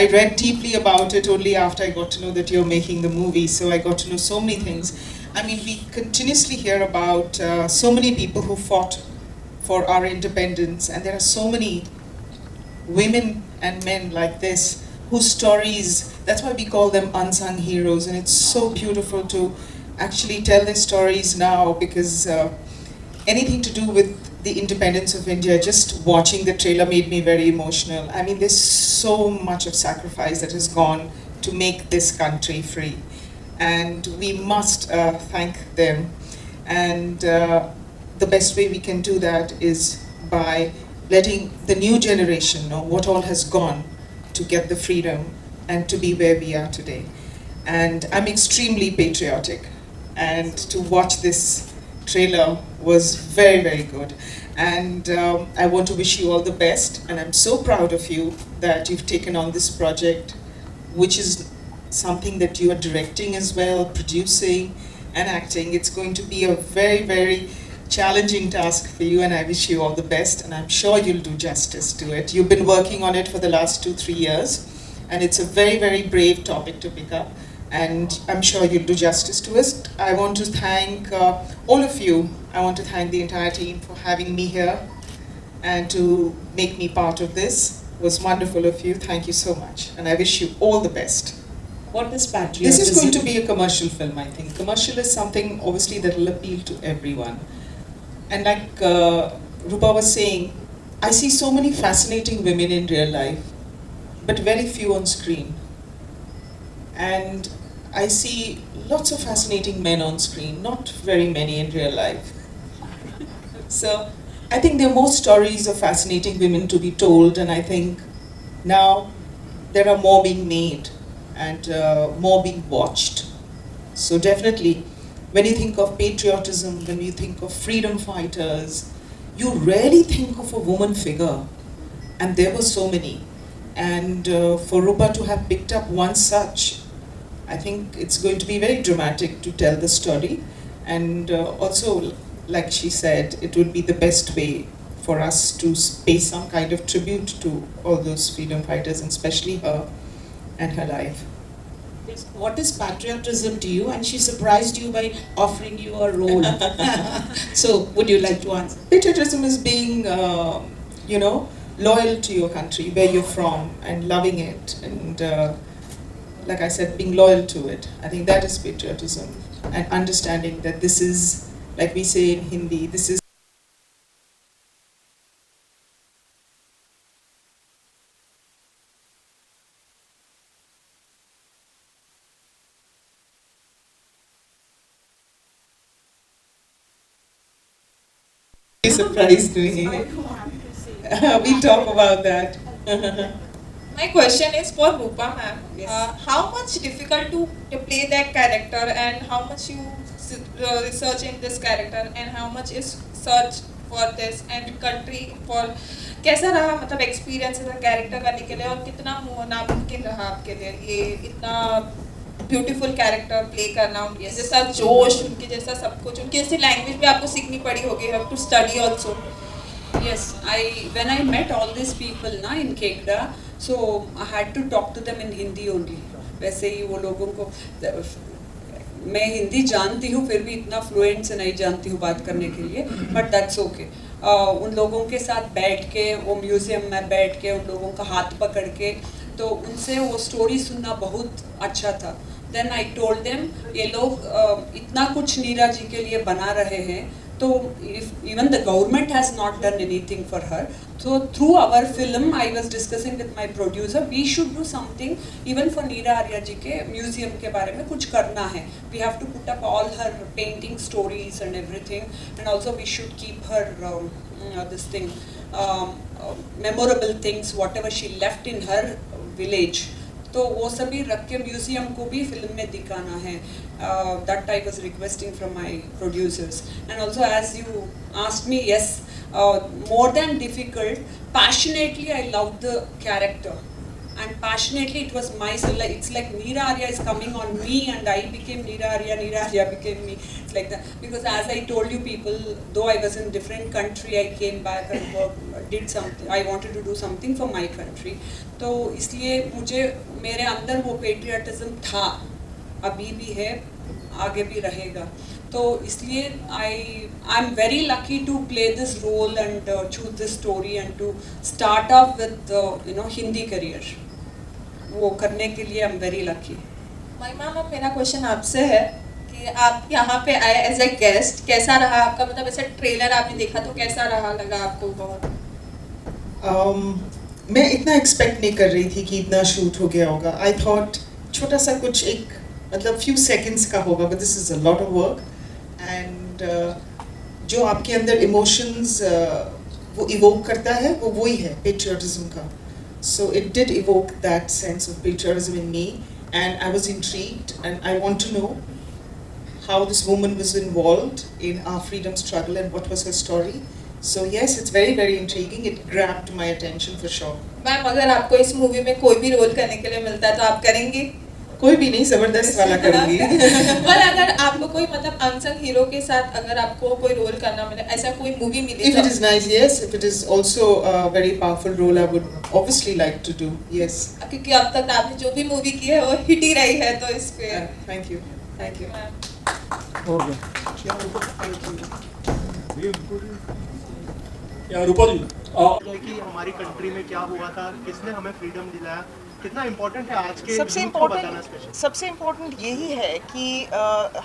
I read deeply about it only after I got to know that you're making the movie, so I got to know so many things. I mean, we continuously hear about so many people who fought for our independence, and there are so many women and men like this whose stories, that's why we call them unsung heroes, and it's so beautiful to actually tell their stories now, because anything to do with the independence of India, just watching the trailer made me very emotional. I mean, there's so much of sacrifice that has gone to make this country free, and we must thank them. And the best way we can do that is by letting the new generation know what all has gone to get the freedom and to be where we are today. And I'm extremely patriotic, and to watch this trailer was very, very good. And I want to wish you all the best, and I'm so proud of you that you've taken on this project, which is something that you are directing as well, producing and acting. It's going to be a very, very challenging task for you, and I wish you all the best, and I'm sure you'll do justice to it. You've been working on it for the last 2-3 years, and it's a very, very brave topic to pick up, and I'm sure you'll do justice to it. I want to thank all of you. I want to thank the entire team for having me here and to make me part of this. It was wonderful of you. Thank you so much, and I wish you all the best. What is patriotism? This is going to be a commercial film, I think. Commercial is something, obviously, that will appeal to everyone. And like Rupa was saying, I see so many fascinating women in real life, but very few on screen. And I see lots of fascinating men on screen, not very many in real life. So I think there are more stories of fascinating women to be told, and I think now there are more being made and more being watched. So definitely, when you think of patriotism, when you think of freedom fighters, you rarely think of a woman figure. And there were so many. And for Rupa to have picked up one such, I think it's going to be very dramatic to tell the story. And also, like she said, it would be the best way for us to pay some kind of tribute to all those freedom fighters, and especially her and her life. Yes. What is patriotism to you? And she surprised you by offering you a role. So, would you like to answer? Patriotism is being, loyal to your country, where you're from, and loving it, and like I said, being loyal to it. I think that is patriotism, and understanding that this is, like we say in Hindi, this is surprised me. We'll talk about that. My question is for Rupa ma'am. Yes. How much difficult to play that character, and how much you research in this character, and how much is search for this and country for कैसा रहा मतलब experience है character करने के लिए, और कितना नामुमकिन रहा आपके लिए ये इतना ब्यूटीफुल कैरेक्टर प्ले करना, उनके जैसा जोश, उनके जैसा सब कुछ, उनकी जैसी लैंग्वेज भी आपको सीखनी पड़ी होगी, have to study also. Yes, when I met all these people na in Kekda, so I had to talk to them in Hindi only. वैसे ही वो लोगों को मैं हिंदी जानती हूँ, फिर भी इतना फ्लुएंट से नहीं जानती हूँ बात करने के लिए, बट दैट्स ओके. उन लोगों के साथ बैठ के, वो म्यूज़ियम में बैठ के, उन लोगों का हाथ पकड़ के, तो उनसे वो स्टोरी सुनना बहुत अच्छा था. देन आई टोल्ड देम, ये लोग इतना कुछ नीरा जी के लिए बना रहे हैं, तो even the government has not done anything for her. So through our film, I was discussing with my producer, we should do something even for Neera Arya ji के museum के बारे में कुछ करना है. We have to put up all her painting stories and everything, and also we should keep her this thing memorable things, whatever she left in her village. तो वो सभी रख के म्यूजियम को भी फिल्म में दिखाना है. That I was requesting from my producers. And also, as you asked me, yes, more than difficult, passionately I loved the character. and passionately it was myself. Like it's like Neera Arya is coming on me, and I became Neera Arya. Neera Arya became me. It's like that because as I told you, people, though I was in different country, I came back and did something. I wanted to do something for my country. तो इसलिए मुझे मेरे अंदर वो patriotism था, अभी भी है, आगे भी रहेगा. तो इसलिए I am very lucky to play this role and choose this story and to start off with Hindi career. वो करने के लिए I am very lucky. महिमा मैम, मेरा क्वेश्चन आपसे है कि आप यहाँ पे आए एज ए गेस्ट, कैसा रहा आपका, मतलब ऐसे ट्रेलर आपने देखा तो कैसा रहा, लगा आपको बहुत? मैं इतना एक्सपेक्ट नहीं कर रही थी कि इतना शूट हो गया होगा. आई थॉट छोटा सा कुछ एक मतलब फ्यू सेकंड्स का होगा, but this is a lot of work. And जो आपके अंदर इमोशंस वो इवोक करता है वो वही है पेट्रियटिज्म का. So it did evoke that sense of patriotism in me, and I was intrigued and I want to know how this woman was involved in our freedom struggle and what was her story. So yes, it's very very intriguing. It grabbed my attention for sure. Ma'am, अगर आपको इस movie में कोई भी role करने के लिए मिलता है तो आप करेंगी? कोई भी नहीं, जबरदस्त वाला करूंगी. पर अगर आपको कोई मतलब अनसंग हीरो के साथ अगर आपको कोई रोल करना मिले, ऐसा कोई मूवी मिले If it is nice, yes. If it is also a very powerful role, I would obviously like to do. Yes. क्योंकि अब तक आपने जो भी मूवी की है वो हिट ही रही है, तो इस पे Thank you. Thank you ma'am. या रूपा जी कि हमारी कंट्री में क्या हुआ था, किसने हमें फ्रीडम दिलाया, कितना इम्पोर्टेंट है आज के सबसे youth को बताना स्पेशल. सबसे इम्पोर्टेंट यही है कि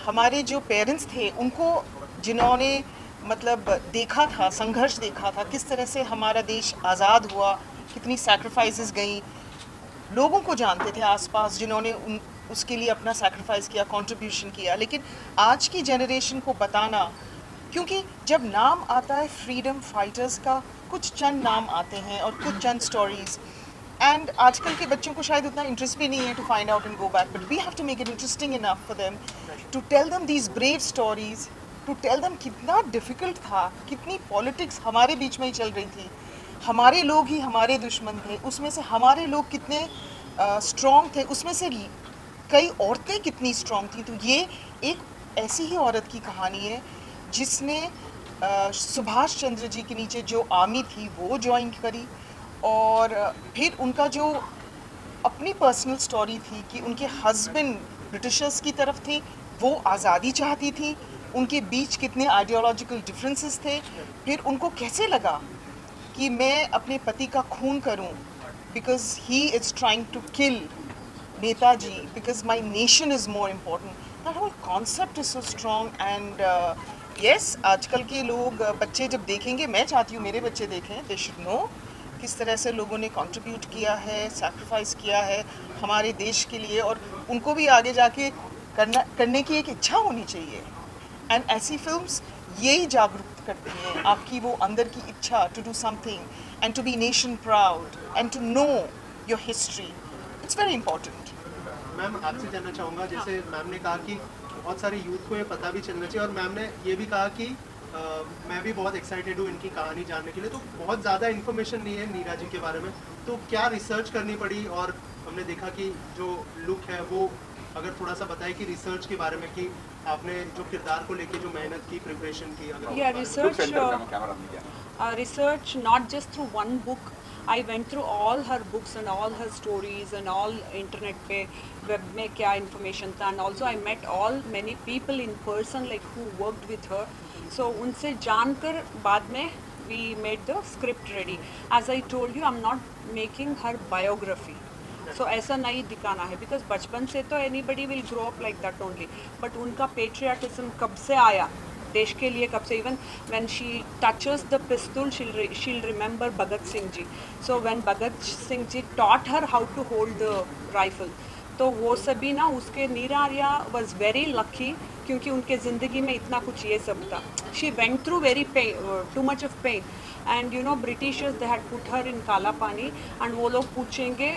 हमारे जो पेरेंट्स थे उनको जिन्होंने मतलब देखा था, संघर्ष देखा था, किस तरह से हमारा देश आज़ाद हुआ, कितनी सैक्रिफाइसेस गई, लोगों को जानते थे आसपास जिन्होंने उसके लिए अपना सैक्रिफाइस किया, कंट्रीब्यूशन किया. लेकिन आज की जनरेशन को बताना, क्योंकि जब नाम आता है फ्रीडम फाइटर्स का, कुछ चंद नाम आते हैं और कुछ चंद स्टोरीज, एंड आजकल के बच्चों को शायद उतना इंटरेस्ट भी नहीं है to find out and go back, but we have to make it interesting enough for them to tell them these brave stories, to tell them कितना डिफ़िकल्ट था, कितनी पॉलिटिक्स हमारे बीच में ही चल रही थी, हमारे लोग ही हमारे दुश्मन थे, उसमें से हमारे लोग कितने स्ट्रॉन्ग थे, उसमें से कई औरतें कितनी स्ट्रॉन्ग थी. तो ये एक ऐसी ही औरत की कहानी है जिसने सुभाष चंद्र जी के नीचे जो आर्मी थी वो ज्वाइन करी, और फिर उनका जो अपनी पर्सनल स्टोरी थी कि उनके हस्बैंड ब्रिटिशर्स की तरफ थे, वो आज़ादी चाहती थी, उनके बीच कितने आइडियोलॉजिकल डिफरेंसेस थे, फिर उनको कैसे लगा कि मैं अपने पति का खून करूं because he is trying to kill Netaji, because my nation is more important. That whole concept is so strong. And yes, आजकल के लोग बच्चे जब देखेंगे, मैं चाहती हूँ मेरे बच्चे देखें, दे शुड नो किस तरह से लोगों ने कंट्रीब्यूट किया है, सैक्रिफाइस किया है हमारे देश के लिए, और उनको भी आगे जाके करने की एक इच्छा होनी चाहिए. एंड ऐसी फिल्म्स यही जागरूक करती हैं, आपकी वो अंदर की इच्छा to do something and to be nation proud and to know your history. It's very important. Ma'am, आपसे जानना चाहूँगा, जैसे मैम ने कहा कि बहुत सारे यूथ को ये पता भी चलना चाहिए, और मैम ने ये भी कहा कि मैं भी बहुत एक्साइटेड हूँ इनकी कहानी जानने के लिए. तो बहुत ज़्यादा इन्फॉर्मेशन नहीं है नीरा जी के बारे में, तो क्या रिसर्च करनी पड़ी, और हमने देखा कि जो लुक है वो अगर थोड़ा सा बताए कि रिसर्च के बारे में, कि आपने जो किरदार को लेके जो मेहनत की, प्रिपरेशन की, अगर research not just through one book. I went through all her books and all her stories and all internet पे web में क्या information था, and also I met all many people in person like who worked with her. So उनसे जानकर बाद में we made the script ready. As I told you, I'm not making her biography. So ऐसा नहीं दिखाना है, because बचपन से तो anybody will grow up like that only. But उनका patriotism कब से आया देश के लिए, कब से, even when she touches the pistol, she'll remember Bhagat Singh ji. So when Bhagat Singh ji taught her how to hold the rifle, तो वो सभी ना उसके नीरा आर्या was very lucky, क्योंकि उनके ज़िंदगी में इतना कुछ ये सब था. She went through very too much of pain, and you know Britishers they had put her in काला पानी, and वो लोग पूछेंगे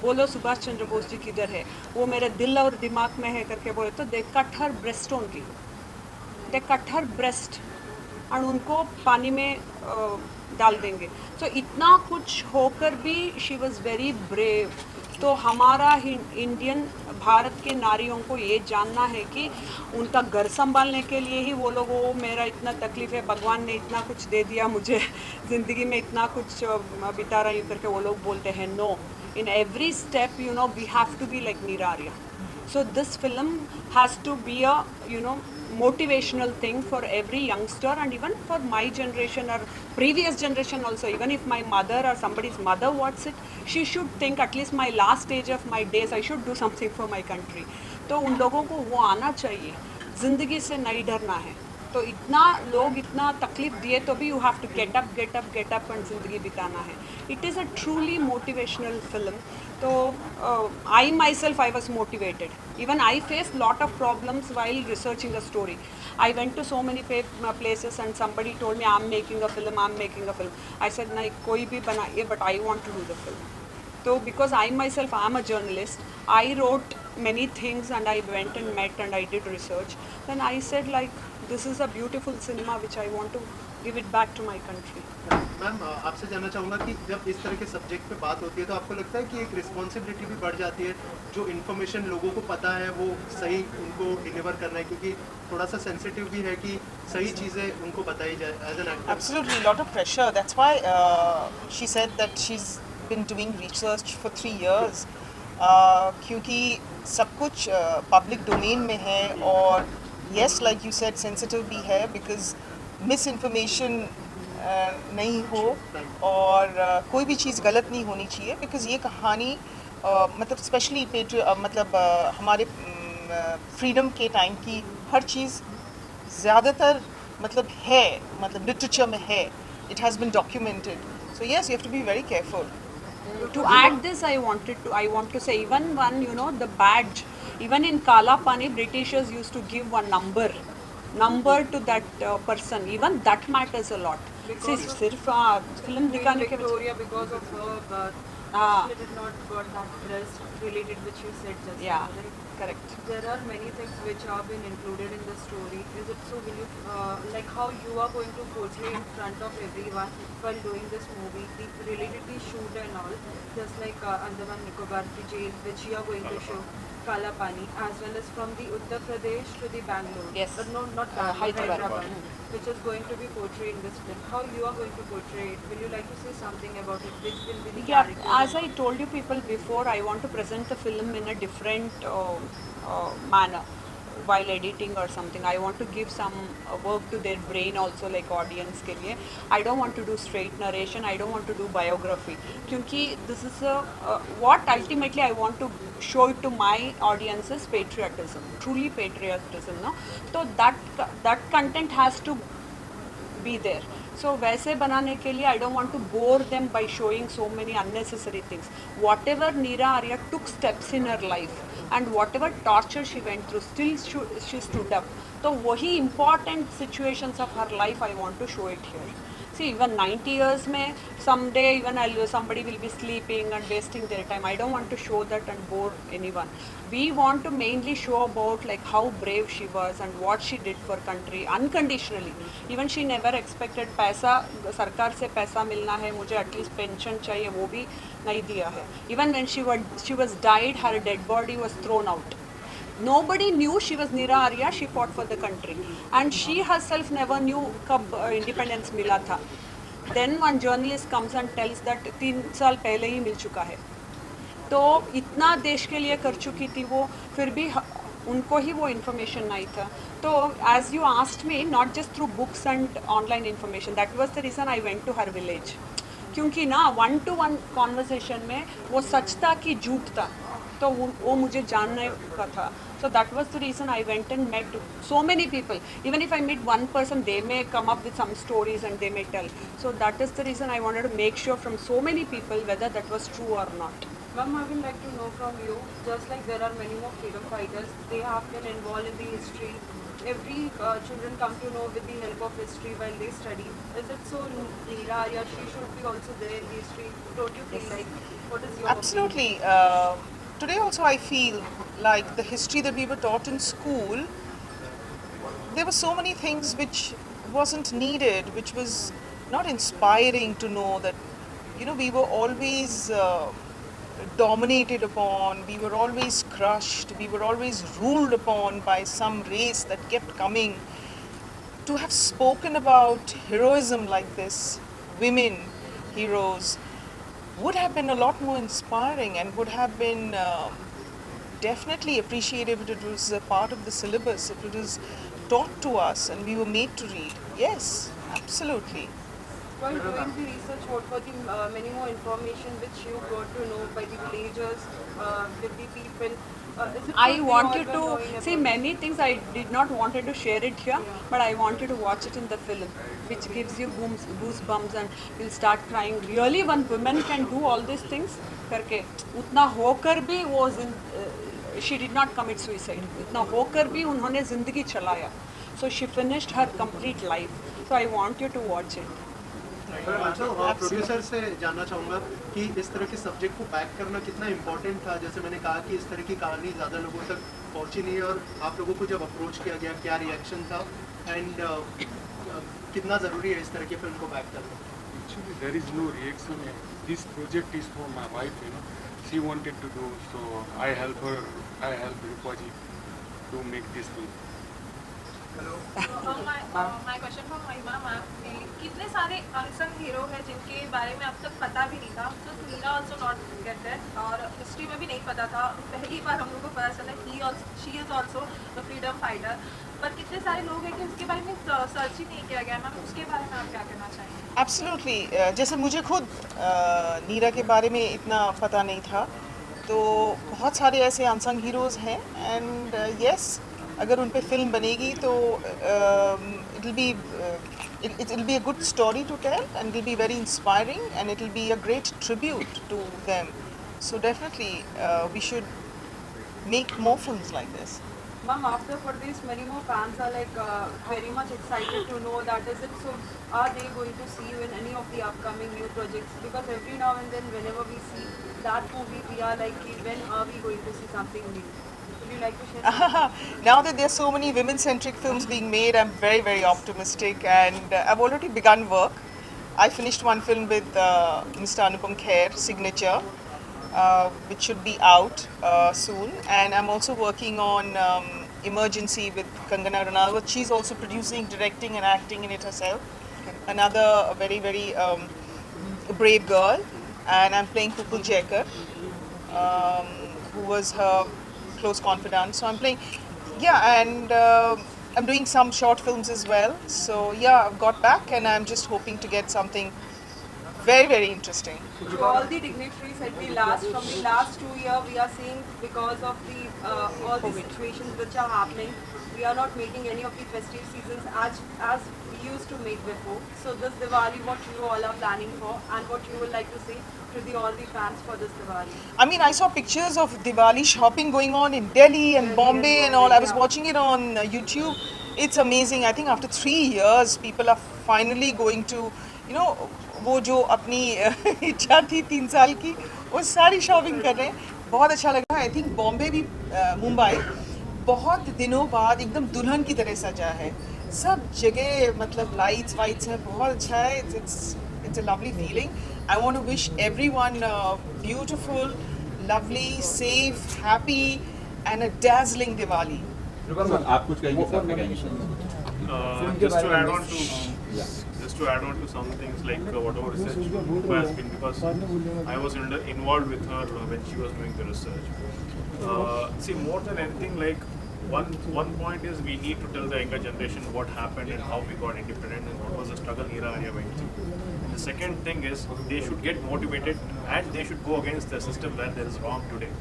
बोलो सुभाष चंद्र बोस जी किधर है, वो मेरे दिल और दिमाग में है करके बोले, तो they cut her breast only. They cut her breast, and उनको पानी में डाल देंगे. So इतना कुछ होकर भी she was very brave. तो हमारा इंडियन भारत के नारियों को ये जानना है कि उनका घर संभालने के लिए ही वो लोग, वो मेरा इतना तकलीफ है, भगवान ने इतना कुछ दे दिया मुझे, ज़िंदगी में इतना कुछ बिता रही हूँ करके वो लोग बोलते हैं. No, in every step, you know, we have to be like Neera Arya. So this film has to be a, you know, motivational thing for every youngster, and even for my generation or previous generation also. Even if my mother or somebody's mother watches it, she should think at least my last stage of my days I should do something for my country. तो उन लोगों को वो आना चाहिए, ज़िंदगी से नहीं डरना है. तो इतना लोग इतना तकलीफ दिए तो भी you have to get up and ज़िंदगी बिताना है. It is a truly motivational film. तो I myself I was motivated. Even I face lot of problems while researching the story. I went to so many places and somebody told me I'm making a film. I said नहीं, कोई भी बनाइए, but I want to do the film. So because I myself am a journalist, I wrote many things and I went and met and I did research. Then I said like, this is a beautiful cinema which I want to give it back to my country. Ma'am आपसे जानना चाहूँगा कि जब इस तरह के subject पे बात होती है तो आपको लगता है कि एक रिस्पॉन्सिबिलिटी भी बढ़ जाती है, जो इन्फॉर्मेशन लोगों को पता है वो सही उनको डिलीवर करना है, क्योंकि थोड़ा सा सेंसिटिव भी है कि सही चीज़ें उनको बताई जाए as an actor. Absolutely, lot of pressure. That's why she said that she's been doing research for 3 years. क्योंकि सब कुछ पब्लिक डोमेन में है और yes, like you said, sensitive भी है because misinformation नहीं हो और कोई भी चीज़ गलत नहीं होनी चाहिए. बिकॉज ये कहानी मतलब स्पेशली मतलब हमारे फ्रीडम के टाइम की हर चीज़ ज़्यादातर मतलब है, मतलब लिटरेचर में है. It has been documented. So yes, you have to be very careful. To add this, I want to say even one, you know, the badge, even in Kala Pani, Britishers used to give one number to that person. Even that matters a lot. सिर्फ film दिखाने के Victoria, because of her birth, she did not got that dress related which you said just Yeah, now, right? correct. There are many things which have been included in the story. Is it so? Will you like how you are going to portray in front of everyone while doing this movie, related the shoot and all, just like Andaman Nicobar the jail which you are going to show, Kala Pani, as well as from the Uttar Pradesh to the Bangalore. Yes. No, not Bangalore, Hyderabad. which is going to be portrayed in this film. How you are going to portray it? Will you like to say something about it? Which will be the Yeah, characters? as I told you people before, I want to present the film in a different manner while editing or something. I want to give some work to their brain also, like audience के लिए. I don't want to do straight narration. I don't want to do biography. क्योंकि this is what ultimately I want to show it to my audience is patriotism, truly patriotism, no? So that content has to be there. So वैसे बनाने के लिए I don't want to bore them by showing so many unnecessary things. Whatever Neera Arya took steps in her life and whatever torture she went through, still she stood up. तो वही important situations of her life I want to show it here. See, even 90 years में someday even somebody will be sleeping and wasting their time. I don't want to show that and bore anyone. We want to mainly show about like how brave she was and what she did for country unconditionally. Even she never expected पैसा, सरकार से पैसा मिलना है, मुझे at least pension चाहिए, वो भी नहीं दिया है. Even when she was died, her dead body was thrown out. Nobody knew she was Neera Arya. She fought for the country, and she herself never knew कब independence मिला था. Then one journalist comes and tells that 3 साल पहले ही मिल चुका है. तो इतना देश के लिए कर चुकी थी वो, फिर भी उनको ही वो information नहीं था. तो as you asked me, not just through books and online information, that was the reason I went to her village. क्योंकि ना 1-to-1 conversation में वो सच था कि झूठ था, तो वो मुझे जानने का था. So that was the reason I went and met so many people. Even if I meet one person, they may come up with some stories and they may tell. So that is the reason I wanted to make sure from so many people whether that was true or not. Ma'am, I would like to know from you, just like there are many more freedom fighters, they have been involved in the history. Every children come to know with the help of history while they study. Is it so? Neera Arya, she should be also there in history. Don't you feel like? What is your Absolutely. Today also I feel like the history that we were taught in school, there were so many things which wasn't needed, which was not inspiring to know that, you know, we were always dominated upon, we were always crushed, we were always ruled upon by some race that kept coming. To have spoken about heroism like this, women heroes, would have been a lot more inspiring and would have been definitely appreciated if it was a part of the syllabus, if it was taught to us and we were made to read. Yes, absolutely. While doing the research, what were the many more information which you got to know by the villagers, with the people? Is it I something wanted all were to knowing see about? many things. I did not wanted to share it here, but I wanted to watch it in the film, which gives you goosebumps and you'll start crying. Really, one woman can do all these things, करके उतना होकर भी वो she did not commit suicide. उतना होकर भी उन्होंने जिंदगी चलाया. So she finished her complete life. So I want you to watch it. Producer से जानना चाहूँगा कि इस तरह के सब्जेक्ट को बैक करना कितना इम्पोर्टेंट था. जैसे मैंने कहा कि इस तरह की कहानी ज़्यादा लोगों तक पहुँची नहीं है, और आप लोगों को जब अप्रोच किया गया क्या रिएक्शन था, एंड कितना ज़रूरी है इस तरह की फिल्म को बैक करना? Actually, there is no reaction. This project is for my wife, you know. She wanted to do, so I help her. I help Rupaji to make this film. My question for Mahima ma'am, कितने सारे unsung hero हैं जिनके बारे में अब तक पता भी नहीं था, तो नीरा ऑल्सो नॉट गेट दैट, और हिस्ट्री में भी नहीं पता था. पहली बार हम लोग को पता चला she is also the freedom fighter. पर कितने सारे लोग हैं कि उसके बारे में सर्च ही नहीं किया गया. मैम उसके बारे में आप क्या कहना चाहेंगे? एब्सोल्युटली. जैसे मुझे खुद नीरा के बारे में इतना पता नहीं था, तो बहुत सारे ऐसे अनसंग हीरोज़ हैं. एंड यस, अगर उन पे फिल्म बनेगी तो it will be a good story to tell, and it will be very inspiring, and it will be a great tribute to them. So definitely we should make more films like this. Ma'am, after for this, many more fans are like very much excited to know that is it. So, are they going to see you in any of the upcoming new projects? Because every now and then, whenever we see that movie, we are like, when are we going to see something new? Would you like to share something? Now that there's so many women-centric films being made, I'm very, very optimistic, and I've already begun work. I finished one film with Mr. Anupam Kher, Signature, which should be out soon, and I'm also working on Emergency with Kangana Ranaut. She's also producing, directing and acting in it herself. Another very, very brave girl, and I'm playing Kukul Jekar, who was her close confidant. So I'm playing, yeah, and I'm doing some short films as well. So yeah, I've got back, and I'm just hoping to get something very, very interesting. To all the dignitaries at the last, from the last 2 years, we are seeing because of the all the situations which are happening, we are not making any of the festive seasons as we used to make before. So this Diwali, what you all are planning for, and what you would like to say to all the fans for this Diwali? I mean, I saw pictures of Diwali shopping going on in Delhi and Bombay and all. I was watching it on YouTube. It's amazing. I think after 3 years, people are finally going to, you know, वो जो अपनी इच्छा थी 3 साल की, वो सारी shopping कर रहे हैं. बहुत अच्छा लग रहा है. आई थिंक बॉम्बे भी, मुंबई बहुत दिनों बाद एकदम दुल्हन की तरह सजा है. सब जगह मतलब लाइट्स वाइट्स हैं. बहुत अच्छा है. It's a lovely feeling. I want to wish everyone a beautiful, lovely, safe, happy and a dazzling Diwali. आप कुछ कहेंगे सर? क्या कहेंगे? Just to add on to some things like whatever research Rupa has been, because I was involved with her when she was doing the research. See, more than anything, like one point is we need to tell the younger generation what happened and how we got independent and what was the struggle Neera Arya went through. The second thing is they should get motivated and they should go against the system where there is wrong today.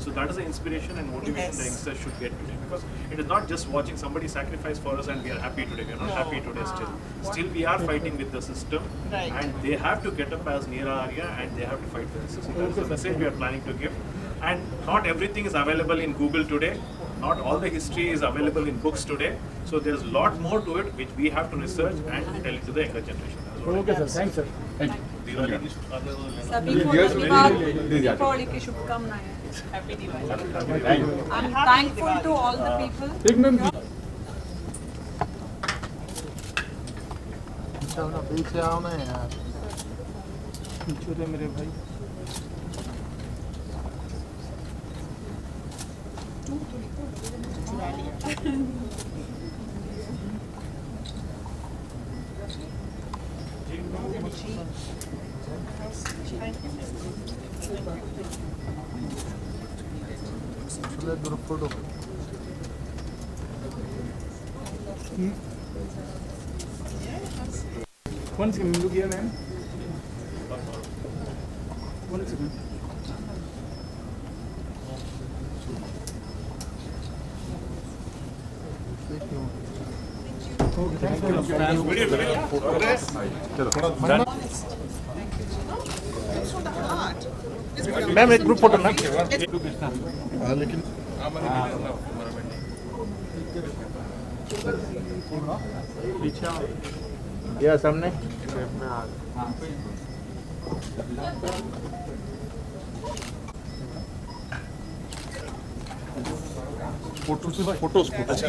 So that is the inspiration and motivation the youngsters should get today, because it is not just watching somebody sacrifice for us and we are happy today. We are not happy today still. Still we are fighting with the system, and they have to get up as Neera Arya and they have to fight for the system. That is the message we are planning to give. And not everything is available in Google today. Not all the history is available in books today. So there is a lot more to it which we have to research and tell it to the younger generation. Okay sir, thanks sir. सभी को धन्यवाद. दीपावली की शुभकामनाएं. Happy Diwali. I'm thankful to all the people. पीछे आओ ना यार, पीछे रे मेरे भाई। Group photo. One second, look here, man. One second. Ma'am एक ग्रुप फोटो ना लेकिन पीछे या सामने फोटोज अच्छा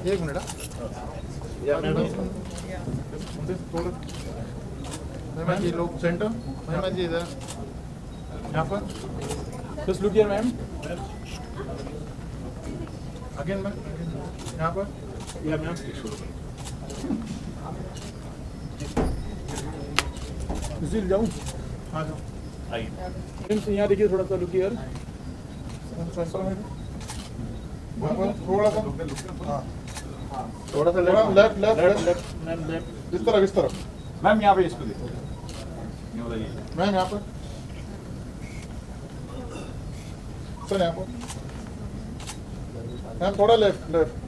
एक मिनट या मैडम थोड़ा महिमा जी लोग सेंटर महिमा जी इधर यहाँ पर just look here ma'am again ma'am यहाँ पर या मैम इसी जाऊँ हाँ जाओ आइए यहाँ देखिए थोड़ा सा लुक हियर थोड़ा सा हाँ थोड़ा सा left left left ma'am left इस तरफ मैम यहाँ पे इसको देखो मैम यहाँ पर सर यहाँ पर मैम थोड़ा लेफ्ट लेफ्ट